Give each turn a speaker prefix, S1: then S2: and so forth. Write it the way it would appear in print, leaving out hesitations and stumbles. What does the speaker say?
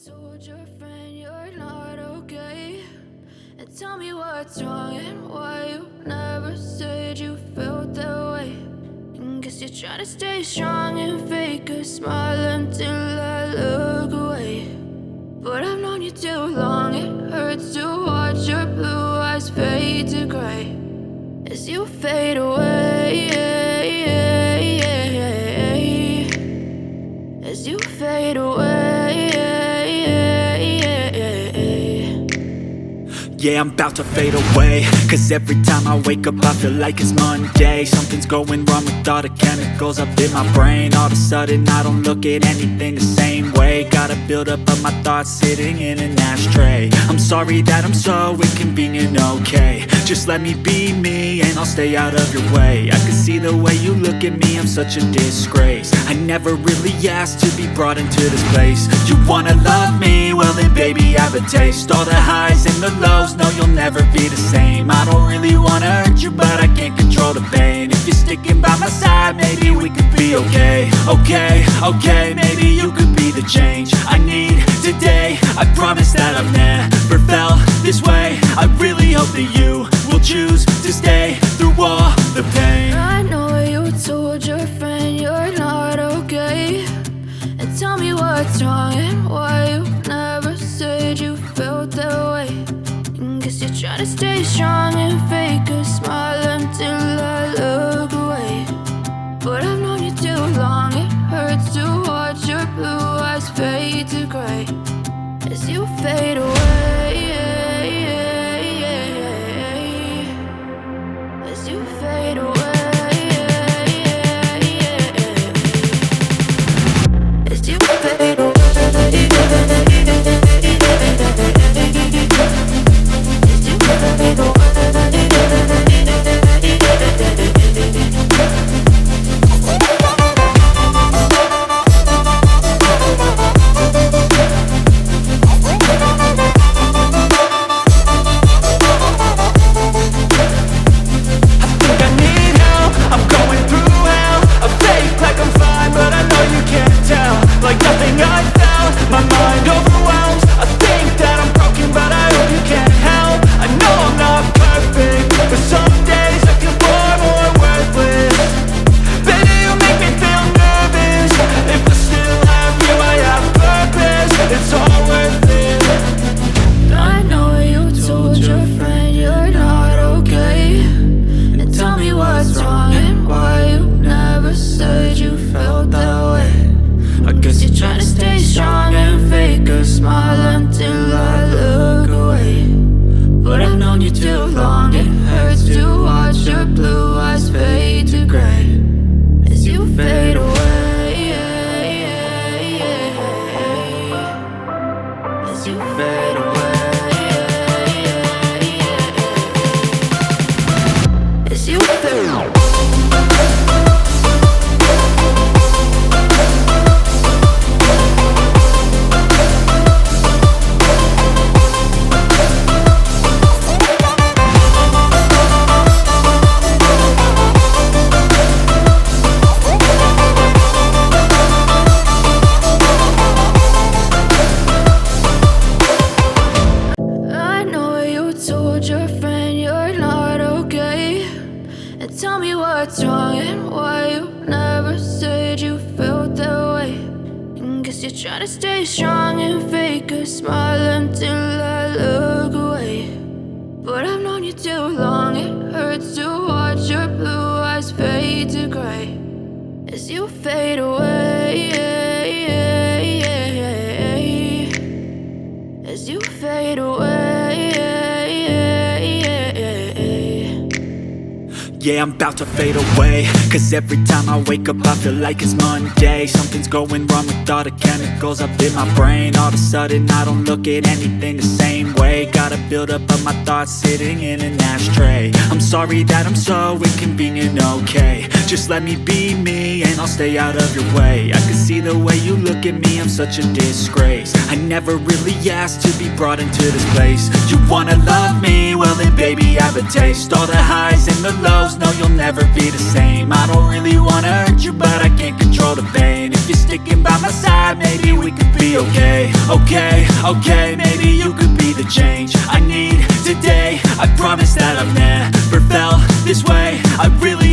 S1: told your friend you're not okay, and tell me what's wrong and why you never said you felt that way. And guess you're trying to stay strong and fake a smile until I look away. But I've known you too long, it hurts to watch your blue eyes fade to gray as you fade away, as you fade away.
S2: Yeah, I'm about to fade away, cause every time I wake up I feel like it's Monday. Something's going wrong with all the chemicals up in my brain. All of a sudden I don't look at anything the same way. Got a buildup of my thoughts sitting in an ashtray. I'm sorry that I'm so inconvenient, okay. Just let me be me and I'll stay out of your way. I can see the way you look at me, I'm such a disgrace. I never really asked to be brought into this place. You wanna love me? Well then baby have a taste. All the highs and the lows, no, you'll never be the same. I don't really wanna hurt you, but I can't control the pain. If you're sticking by my side, maybe we could be okay. Okay, maybe you could be the change I need today. I promise that I've never felt this way. I really hope that you will choose to stay through all the pain.
S1: I know you told your friend you're not okay, and tell me what's wrong and why you never said you felt that way. Guess you're trying to stay strong and fake a smile until I look away. But I've known you too long, it hurts to watch your blue eyes fade to gray as you fade away, as you fade away, as you fade away. Tell me what's wrong and why you never said you felt that way. And guess you're trying to stay strong and fake a smile until I look away. But I've known you too long, it hurts to watch your blue eyes fade to gray as you fade away, as you fade away.
S2: Yeah, I'm about to fade away, cause every time I wake up I feel like it's Monday. Something's going wrong with all the chemicals up in my brain. All of a sudden I don't look at anything the same way. Got a buildup of my thoughts sitting in an ashtray. I'm sorry that I'm so inconvenient, okay. Just let me be me and I'll stay out of your way. I can see the way you look at me, I'm such a disgrace. I never really asked to be brought into this place. You wanna love me? Well then baby have a taste. All the highs and the lows, no, you'll never be the same. I don't really wanna hurt you, but I can't control the pain. If you're sticking by my side, maybe we could be be okay, okay, okay. Maybe you could be the change I need today. I promise that I've never felt this way. I really